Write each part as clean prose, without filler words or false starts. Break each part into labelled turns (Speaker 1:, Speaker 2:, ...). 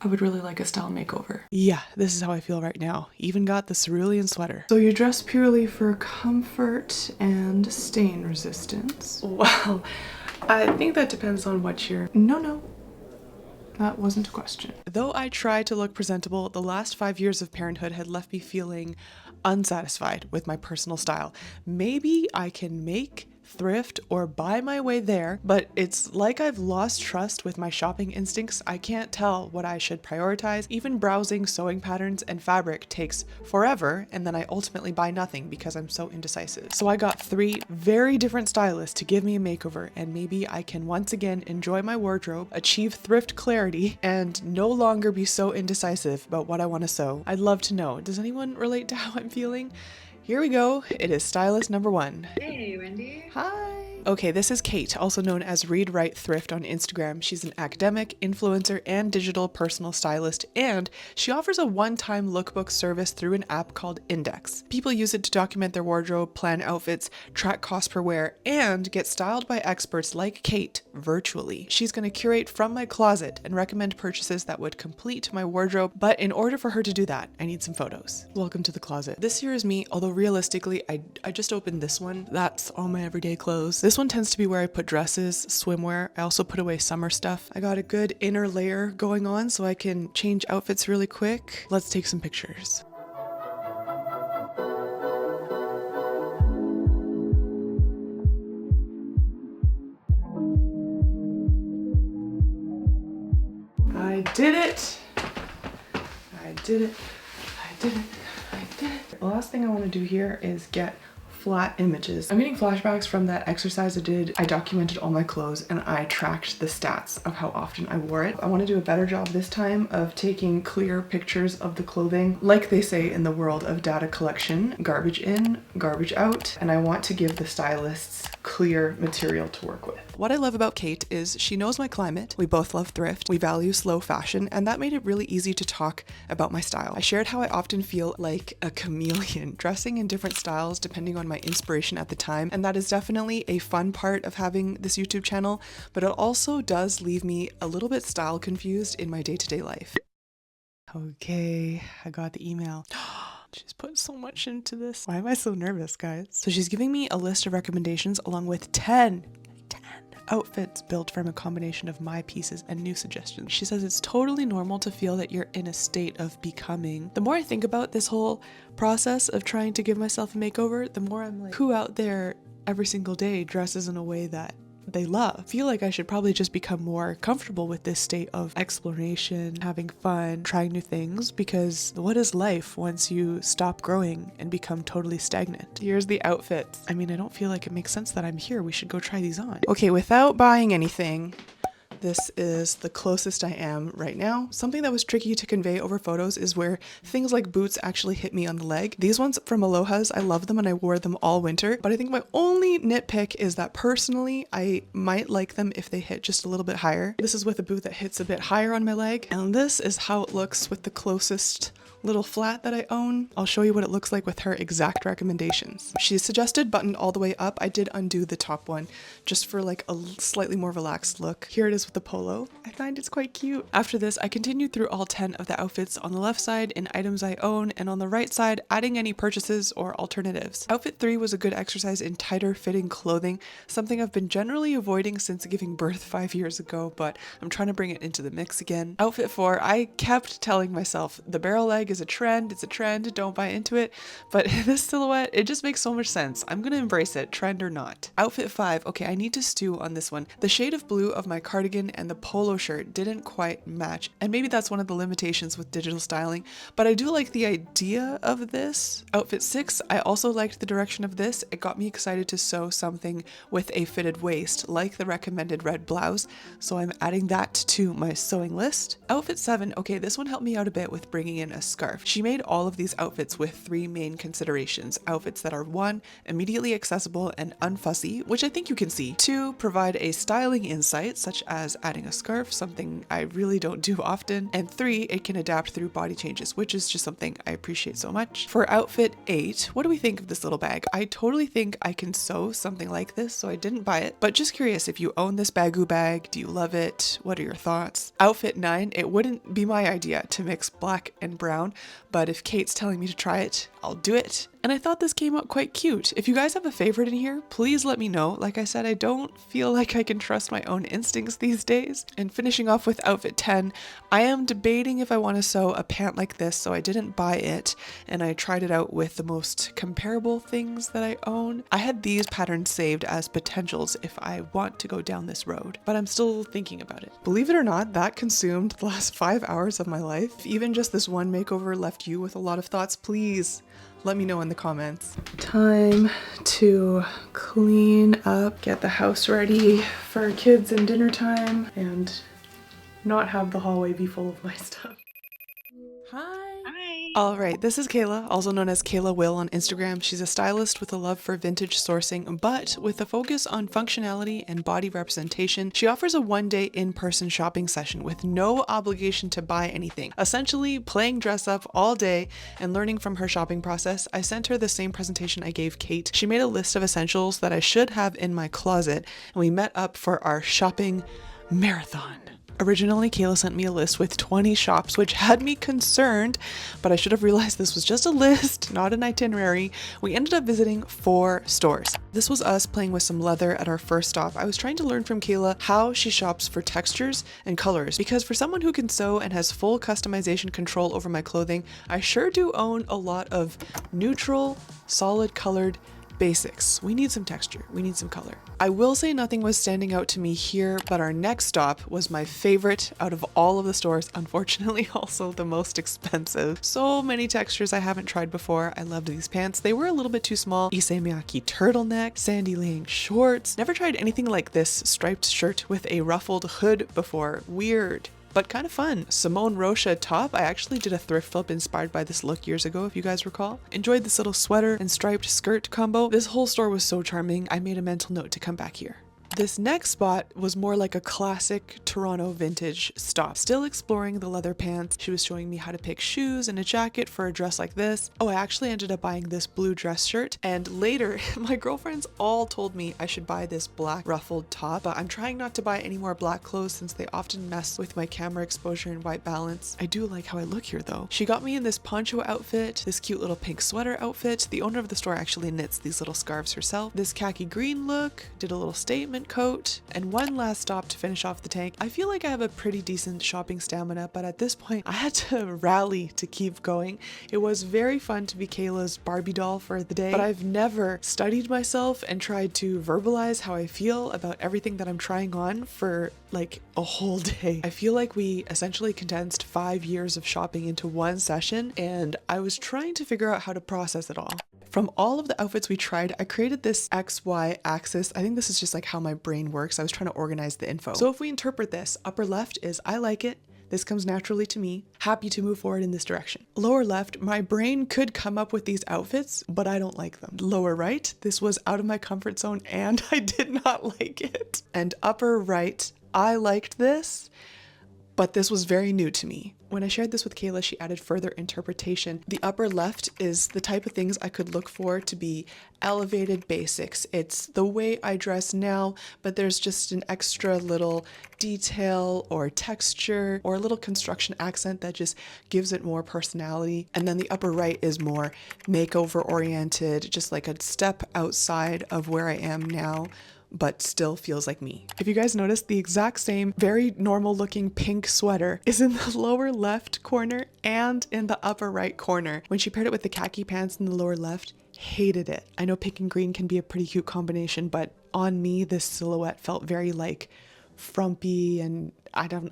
Speaker 1: I would really like a style makeover.
Speaker 2: Yeah, this is how I feel right now. Even got the cerulean sweater.
Speaker 1: So you dress purely for comfort and stain resistance? Well, I think that depends on what you're... No. That wasn't a question.
Speaker 2: Though I try to look presentable, the last 5 years of parenthood had left me feeling unsatisfied with my personal style. Maybe I can make, thrift, or buy my way there, but it's like I've lost trust with my shopping instincts. I can't tell what I should prioritize. Even browsing sewing patterns and fabric takes forever, and then I ultimately buy nothing because I'm so indecisive. So I got 3 very different stylists to give me a makeover, and maybe I can once again enjoy my wardrobe, achieve thrift clarity, and no longer be so indecisive about what I want to sew. I'd love to know. Does anyone relate to how I'm feeling? Here we go. It is stylist number 1.
Speaker 3: Hey, Wendy.
Speaker 2: Hi. Okay, this is Kate, also known as Read Write Thrift on Instagram. She's an academic, influencer, and digital personal stylist, and she offers a one-time lookbook service through an app called Index. People use it to document their wardrobe, plan outfits, track cost per wear, and get styled by experts like Kate virtually. She's going to curate from my closet and recommend purchases that would complete my wardrobe, but in order for her to do that, I need some photos. Welcome to the closet. This here is me, although realistically, I just opened this one. That's all my everyday clothes. This one tends to be where I put dresses, swimwear. I also put away summer stuff. I got a good inner layer going on so I can change outfits really quick. Let's take some pictures.
Speaker 1: I did it. I did it. I did it. I did it. The last thing I want to do here is get flat images. I'm getting flashbacks from that exercise I did. I documented all my clothes and I tracked the stats of how often I wore it. I want to do a better job this time of taking clear pictures of the clothing, like they say in the world of data collection, garbage in, garbage out, and I want to give the stylists clear material to work with.
Speaker 2: What I love about Kate is she knows my climate. We both love thrift. We value slow fashion, and that made it really easy to talk about my style. I shared how I often feel like a chameleon, dressing in different styles depending on my inspiration at the time, and that is definitely a fun part of having this YouTube channel, but it also does leave me a little bit style confused in my day-to-day life. Okay, I got the email. She's put so much into this. Why am I so nervous, guys? So she's giving me a list of recommendations along with 10 outfits built from a combination of my pieces and new suggestions. She says it's totally normal to feel that you're in a state of becoming. The more I think about this whole process of trying to give myself a makeover, the more I'm like, who out there every single day dresses in a way that they love? I feel like I should probably just become more comfortable with this state of exploration, having fun, trying new things, because what is life once you stop growing and become totally stagnant? Here's the outfits. I mean, I don't feel like it makes sense that I'm here. We should go try these on. Okay, without buying anything, this is the closest I am right now. Something that was tricky to convey over photos is where things like boots actually hit me on the leg. These ones from Aloha's, I love them and I wore them all winter, but I think my only nitpick is that personally, I might like them if they hit just a little bit higher. This is with a boot that hits a bit higher on my leg, and this is how it looks with the closest little flat that I own. I'll show you what it looks like with her exact recommendations. She suggested buttoned all the way up. I did undo the top one just for like a slightly more relaxed look. Here it is with the polo. I find it's quite cute. After this, I continued through all 10 of the outfits on the left side in items I own, and on the right side, adding any purchases or alternatives. Outfit 3 was a good exercise in tighter fitting clothing, something I've been generally avoiding since giving birth 5 years ago, but I'm trying to bring it into the mix again. Outfit 4, I kept telling myself the barrel leg is a trend, it's a trend, don't buy into it, but this silhouette, it just makes so much sense. I'm gonna embrace it, trend or not. Outfit 5, okay, I need to stew on this one. The shade of blue of my cardigan and the polo shirt didn't quite match, and maybe that's one of the limitations with digital styling, but I do like the idea of this. Outfit 6, I also liked the direction of this. It got me excited to sew something with a fitted waist, like the recommended red blouse, so I'm adding that to my sewing list. Outfit 7, okay, this one helped me out a bit with bringing in a scarf scarf. She made all of these outfits with three main considerations. Outfits that are 1, immediately accessible and unfussy, which I think you can see. 2, provide a styling insight, such as adding a scarf, something I really don't do often. And 3, it can adapt through body changes, which is just something I appreciate so much. For outfit 8, what do we think of this little bag? I totally think I can sew something like this, so I didn't buy it, but just curious if you own this Bagoo bag. Do you love it? What are your thoughts? Outfit 9, it wouldn't be my idea to mix black and brown, but if Kate's telling me to try it, I'll do it. And I thought this came out quite cute. If you guys have a favorite in here, please let me know. Like I said, I don't feel like I can trust my own instincts these days. And finishing off with outfit 10, I am debating if I want to sew a pant like this, so I didn't buy it, and I tried it out with the most comparable things that I own. I had these patterns saved as potentials if I want to go down this road, but I'm still thinking about it. Believe it or not, that consumed the last 5 hours of my life. If even just this one makeover left you with a lot of thoughts, please let me know in the comments. Time to clean up, get the house ready for kids and dinner time, and not have the hallway be full of my stuff. Hi. All right, this is Kayla, also known as Kayla Will on Instagram. She's a stylist with a love for vintage sourcing, but with a focus on functionality and body representation. She offers a one-day in-person shopping session with no obligation to buy anything. Essentially, playing dress up all day and learning from her shopping process. I sent her the same presentation I gave Kate. She made a list of essentials that I should have in my closet, and we met up for our shopping marathon. Originally, Kayla sent me a list with 20 shops, which had me concerned, but I should have realized this was just a list, not an itinerary. We ended up visiting 4 stores. This was us playing with some leather at our first stop. I was trying to learn from Kayla how she shops for textures and colors, because for someone who can sew and has full customization control over my clothing, I sure do own a lot of neutral, solid colored basics. We need some texture, we need some color. I will say nothing was standing out to me here, but our next stop was my favorite out of all of the stores, unfortunately also the most expensive. So many textures I haven't tried before. I loved these pants. They were a little bit too small. Issey Miyake turtleneck, Sandy Liang shorts. Never tried anything like this striped shirt with a ruffled hood before. Weird, but kind of fun. Simone Rocha top. I actually did a thrift flip inspired by this look years ago, if you guys recall. Enjoyed this little sweater and striped skirt combo. This whole store was so charming, I made a mental note to come back here. This next spot was more like a classic Toronto vintage stop. Still exploring the leather pants. She was showing me how to pick shoes and a jacket for a dress like this. Oh, I actually ended up buying this blue dress shirt, and later my girlfriends all told me I should buy this black ruffled top, but I'm trying not to buy any more black clothes since they often mess with my camera exposure and white balance. I do like how I look here though. She got me in this poncho outfit, this cute little pink sweater outfit. The owner of the store actually knits these little scarves herself. This khaki green look, did a little statement coat, and one last stop to finish off the tank. I feel like I have a pretty decent shopping stamina, but at this point I had to rally to keep going. It was very fun to be Kayla's Barbie doll for the day, but I've never studied myself and tried to verbalize how I feel about everything that I'm trying on for like a whole day. I feel like we essentially condensed 5 years of shopping into one session, and I was trying to figure out how to process it all. From all of the outfits we tried, I created this XY axis. I think this is just like how my brain works. I was trying to organize the info. So if we interpret this, upper left is I like it. This comes naturally to me. Happy to move forward in this direction. Lower left, my brain could come up with these outfits, but I don't like them. Lower right, this was out of my comfort zone and I did not like it. And upper right, I liked this, but this was very new to me. When I shared this with Kayla, she added further interpretation. The upper left is the type of things I could look for to be elevated basics. It's the way I dress now, but there's just an extra little detail or texture or a little construction accent that just gives it more personality. And then the upper right is more makeover oriented, just like a step outside of where I am now, but still feels like me. If you guys notice, the exact same very normal looking pink sweater is in the lower left corner and in the upper right corner. When she paired it with the khaki pants in the lower left, hated it. I know pink and green can be a pretty cute combination, but on me, this silhouette felt very like frumpy and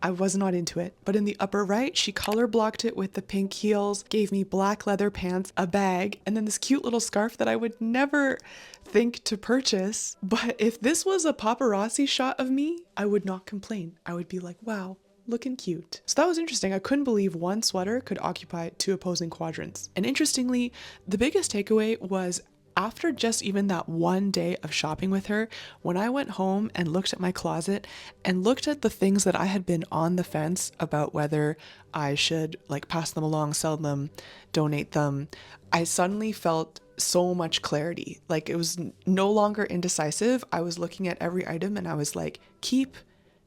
Speaker 2: I was not into it. But in the upper right, she color blocked it with the pink heels, gave me black leather pants, a bag, and then this cute little scarf that I would never think to purchase. But if this was a paparazzi shot of me, I would not complain. I would be like, wow, looking cute. So that was interesting. I couldn't believe one sweater could occupy two opposing quadrants. And interestingly, the biggest takeaway was after just even that one day of shopping with her, when I went home and looked at my closet and looked at the things that I had been on the fence about whether I should like pass them along, sell them, donate them, I suddenly felt so much clarity. Like it was no longer indecisive. I was looking at every item and I was like, keep,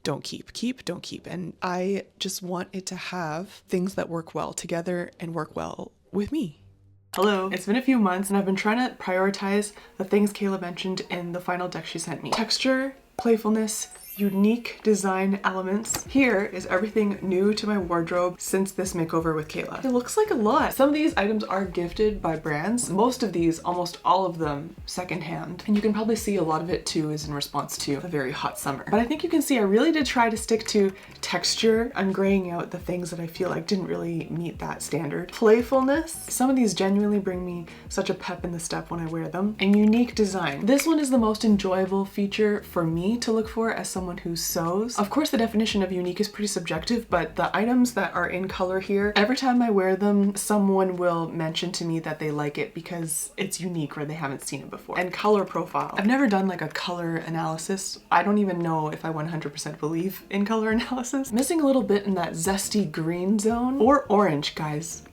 Speaker 2: don't keep, keep, don't keep. And I just want it to have things that work well together and work well with me. Hello. It's been a few months and I've been trying to prioritize the things Kayla mentioned in the final deck she sent me. Texture, playfulness, unique design elements. Here is everything new to my wardrobe since this makeover with Kayla. It looks like a lot. Some of these items are gifted by brands. Most of these, almost all of them, secondhand. And you can probably see a lot of it too is in response to a very hot summer. But I think you can see I really did try to stick to texture. I'm graying out the things that I feel like didn't really meet that standard. Playfulness. Some of these genuinely bring me such a pep in the step when I wear them. And unique design. This one is the most enjoyable feature for me to look for as someone who sews. Of course, the definition of unique is pretty subjective, but the items that are in color here, every time I wear them, someone will mention to me that they like it because it's unique or they haven't seen it before. And color profile. I've never done like a color analysis. I don't even know if I 100% believe in color analysis. Missing a little bit in that zesty green zone or orange, guys.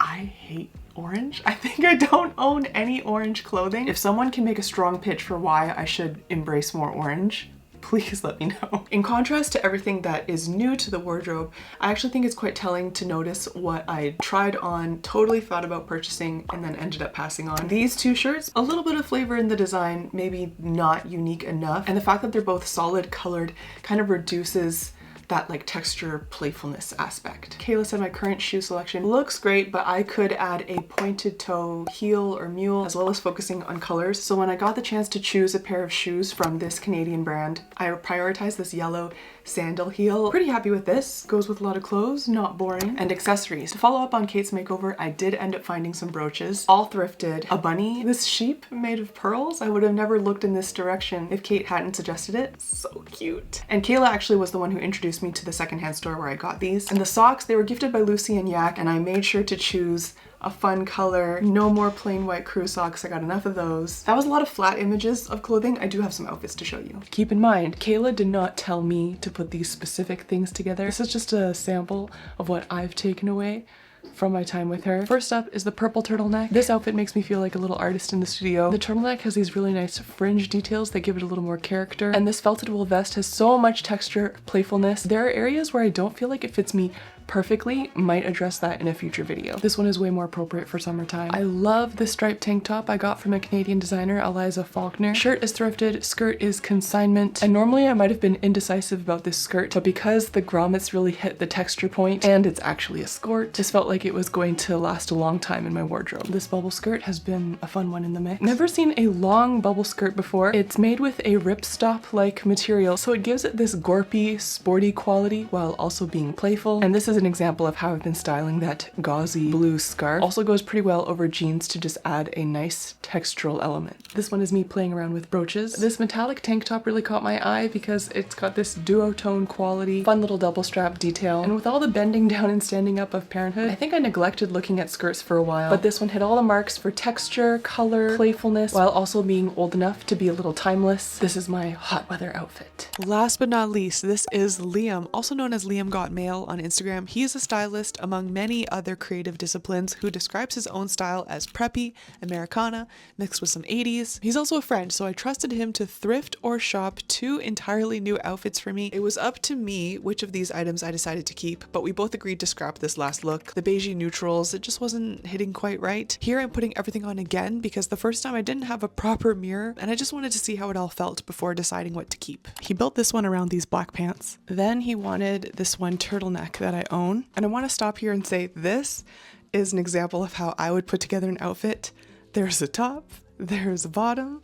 Speaker 2: I hate orange. I think I don't own any orange clothing. If someone can make a strong pitch for why I should embrace more orange, please let me know. In contrast to everything that is new to the wardrobe, I actually think it's quite telling to notice what I tried on, totally thought about purchasing, and then ended up passing on. These two shirts, a little bit of flavor in the design, maybe not unique enough, and the fact that they're both solid colored kind of reduces that like texture playfulness aspect. Kayla said my current shoe selection looks great, but I could add a pointed toe heel or mule as well as focusing on colors. So when I got the chance to choose a pair of shoes from this Canadian brand, I prioritized this yellow sandal heel. Pretty happy with this. Goes with a lot of clothes, not boring. And accessories. To follow up on Kate's makeover, I did end up finding some brooches, all thrifted. A bunny, this sheep made of pearls. I would have never looked in this direction if Kate hadn't suggested it. So cute. And Kayla actually was the one who introduced me to the secondhand store where I got these. And the socks, they were gifted by Lucy and Yak, and I made sure to choose a fun color. No more plain white crew socks. I got enough of those. That was a lot of flat images of clothing. I do have some outfits to show you. Keep in mind, Kayla did not tell me to put these specific things together. This is just a sample of what I've taken away from my time with her. First up is the purple turtleneck. This outfit makes me feel like a little artist in the studio. The turtleneck has these really nice fringe details that give it a little more character. And this felted wool vest has so much texture, playfulness. There are areas where I don't feel like it fits me perfectly, might address that in a future video. This one is way more appropriate for summertime. I love the striped tank top I got from a Canadian designer, Eliza Faulkner. Shirt is thrifted, skirt is consignment, and normally I might have been indecisive about this skirt, but because the grommets really hit the texture point and it's actually a skirt, this felt like it was going to last a long time in my wardrobe. This bubble skirt has been a fun one in the mix. Never seen a long bubble skirt before. It's made with a ripstop-like material, so it gives it this gorpy, sporty quality while also being playful, and this is an example of how I've been styling that gauzy blue scarf. Also goes pretty well over jeans to just add a nice textural element. This one is me playing around with brooches. This metallic tank top really caught my eye because it's got this duotone quality, fun little double strap detail, and with all the bending down and standing up of parenthood, I think I neglected looking at skirts for a while, but this one hit all the marks for texture, color, playfulness, while also being old enough to be a little timeless. This is my hot weather outfit. Last but not least, this is Liam, also known as Liam Got Mail on Instagram. He is a stylist among many other creative disciplines who describes his own style as preppy, Americana, mixed with some 80s. He's also a friend, so I trusted him to thrift or shop 2 entirely new outfits for me. It was up to me which of these items I decided to keep, but we both agreed to scrap this last look. The beigey neutrals, it just wasn't hitting quite right. Here I'm putting everything on again because the first time I didn't have a proper mirror and I just wanted to see how it all felt before deciding what to keep. He built this one around these black pants. Then he wanted this one turtleneck that I own. And I want to stop here and say this is an example of how I would put together an outfit. There's a top, there's a bottom,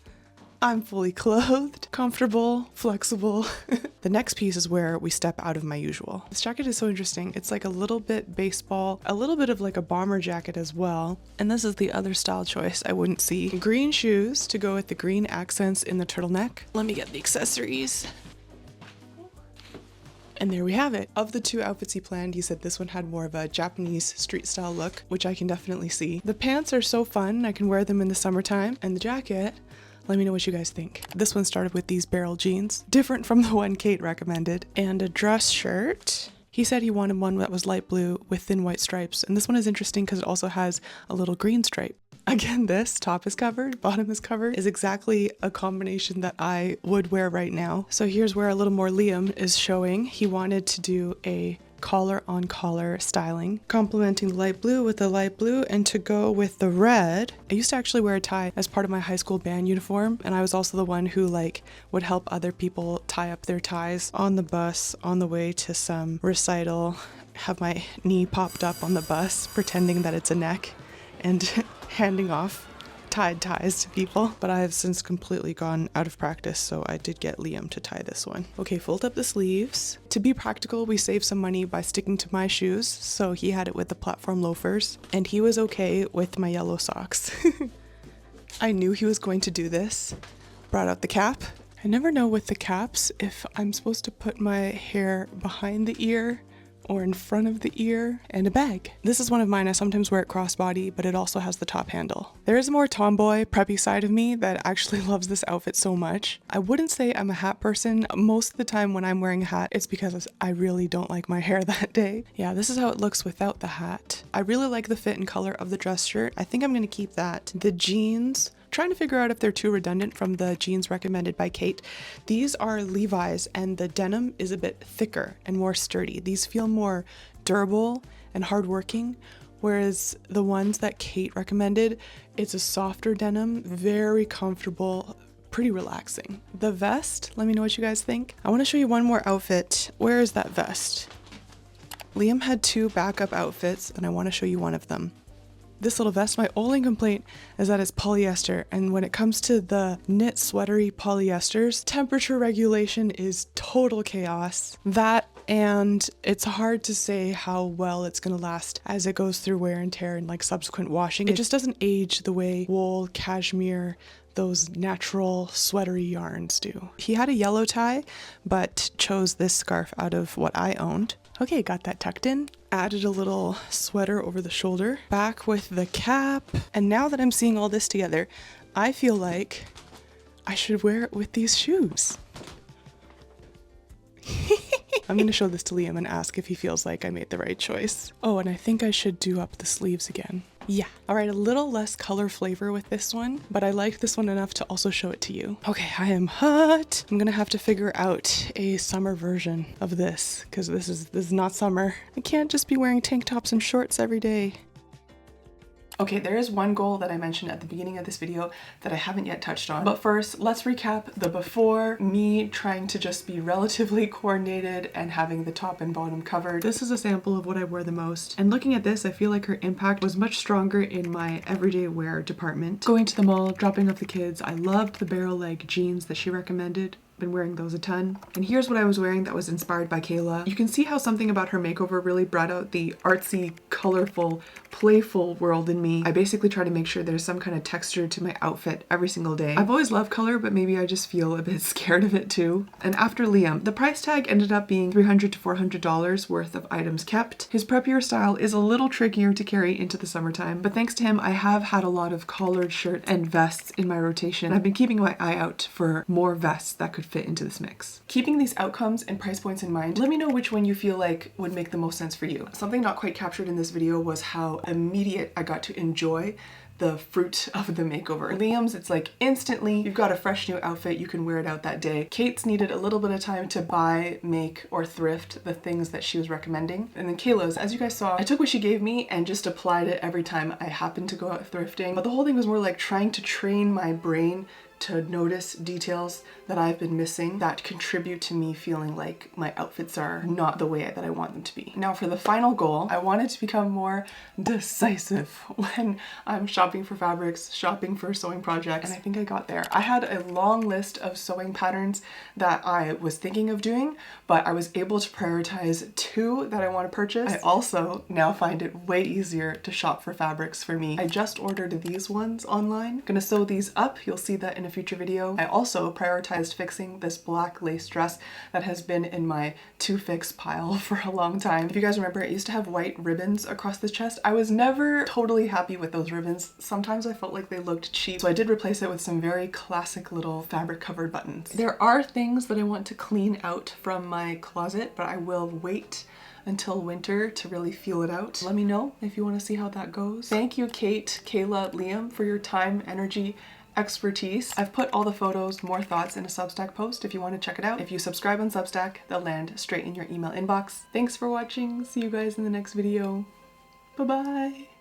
Speaker 2: I'm fully clothed, comfortable, flexible. The next piece is where we step out of my usual. This jacket is so interesting. It's like a little bit baseball, a little bit of like a bomber jacket as well. And this is the other style choice I wouldn't see. Green shoes to go with the green accents in the turtleneck. Let me get the accessories. And there we have it. Of the two outfits he planned, he said this one had more of a Japanese street style look, which I can definitely see. The pants are so fun. I can wear them in the summertime. And the jacket, let me know what you guys think. This one started with these barrel jeans, different from the one Kate recommended, and a dress shirt. He said he wanted one that was light blue with thin white stripes, and this one is interesting because it also has a little green stripe. Again, this top is covered, bottom is covered, is exactly a combination that I would wear right now. So here's where a little more Liam is showing. He wanted to do a collar on collar styling, complementing the light blue with the light blue, and to go with the red. I used to actually wear a tie as part of my high school band uniform, and I was also the one who would help other people tie up their ties on the bus on the way to some recital, have my knee popped up on the bus pretending that it's a neck and handing off tied ties to people. But I have since completely gone out of practice, so I did get Liam to tie this one. Okay, fold up the sleeves. To be practical, we saved some money by sticking to my shoes, so he had it with the platform loafers, and he was okay with my yellow socks. I knew he was going to do this. Brought out the cap. I never know with the caps if I'm supposed to put my hair behind the ear or in front of the ear, and a bag. This is one of mine. I sometimes wear it crossbody, but it also has the top handle. There is a more tomboy, preppy side of me that actually loves this outfit so much. I wouldn't say I'm a hat person. Most of the time when I'm wearing a hat, it's because I really don't like my hair that day. Yeah, this is how it looks without the hat. I really like the fit and color of the dress shirt. I think I'm gonna keep that. The jeans, trying to figure out if they're too redundant from the jeans recommended by Kate. These are Levi's, and the denim is a bit thicker and more sturdy. These feel more durable and hardworking, whereas the ones that Kate recommended, it's a softer denim, very comfortable, pretty relaxing. The vest, let me know what you guys think. I want to show you one more outfit. Where is that vest? Liam had two backup outfits, and I want to show you one of them. This little vest, my only complaint is that it's polyester, and when it comes to the knit sweatery polyesters, temperature regulation is total chaos. That, and it's hard to say how well it's gonna last as it goes through wear and tear and subsequent washing. It just doesn't age the way wool, cashmere, those natural sweatery yarns do. He had a yellow tie, but chose this scarf out of what I owned. Okay, got that tucked in. Added a little sweater over the shoulder. Back with the cap. And now that I'm seeing all this together, I feel like I should wear it with these shoes. I'm gonna show this to Liam and ask if he feels like I made the right choice. Oh, and I think I should do up the sleeves again. Yeah. All right, a little less color flavor with this one, but I liked this one enough to also show it to you. Okay, I am hot. I'm gonna have to figure out a summer version of this because this is not summer. I can't just be wearing tank tops and shorts every day. Okay, there is one goal that I mentioned at the beginning of this video that I haven't yet touched on. But first, let's recap the before, me trying to just be relatively coordinated and having the top and bottom covered. This is a sample of what I wear the most. And looking at this, I feel like her impact was much stronger in my everyday wear department. Going to the mall, dropping off the kids, I loved the barrel leg jeans that she recommended. Been wearing those a ton. And here's what I was wearing that was inspired by Kayla. You can see how something about her makeover really brought out the artsy, colorful, playful world in me. I basically try to make sure there's some kind of texture to my outfit every single day. I've always loved color, but maybe I just feel a bit scared of it too. And after Liam, the price tag ended up being $300 to $400 worth of items kept. His preppier style is a little trickier to carry into the summertime, but thanks to him, I have had a lot of collared shirts and vests in my rotation. I've been keeping my eye out for more vests that could fit into this mix. Keeping these outcomes and price points in mind, let me know which one you feel like would make the most sense for you. Something not quite captured in this video was how immediate I got to enjoy the fruit of the makeover. Liam's, it's like instantly you've got a fresh new outfit, you can wear it out that day. Kate's needed a little bit of time to buy, make, or thrift the things that she was recommending. And then Kaylah's, as you guys saw, I took what she gave me and just applied it every time I happened to go out thrifting. But the whole thing was more like trying to train my brain to notice details that I've been missing that contribute to me feeling like my outfits are not the way that I want them to be. Now for the final goal, I wanted to become more decisive when I'm shopping for fabrics, shopping for sewing projects, and I think I got there. I had a long list of sewing patterns that I was thinking of doing, but I was able to prioritize 2 that I want to purchase. I also now find it way easier to shop for fabrics for me. I just ordered these ones online. I'm gonna sew these up. You'll see that in a future video. I also prioritized fixing this black lace dress that has been in my to fix pile for a long time. If you guys remember, it used to have white ribbons across the chest. I was never totally happy with those ribbons. Sometimes I felt like they looked cheap, so I did replace it with some very classic little fabric covered buttons. There are things that I want to clean out from my closet, but I will wait until winter to really feel it out. Let me know if you want to see how that goes. Thank you, Kate, Kayla, Liam, for your time, energy, expertise. I've put all the photos, more thoughts in a Substack post if you want to check it out. If you subscribe on Substack, they'll land straight in your email inbox. Thanks for watching. See you guys in the next video. Bye-bye.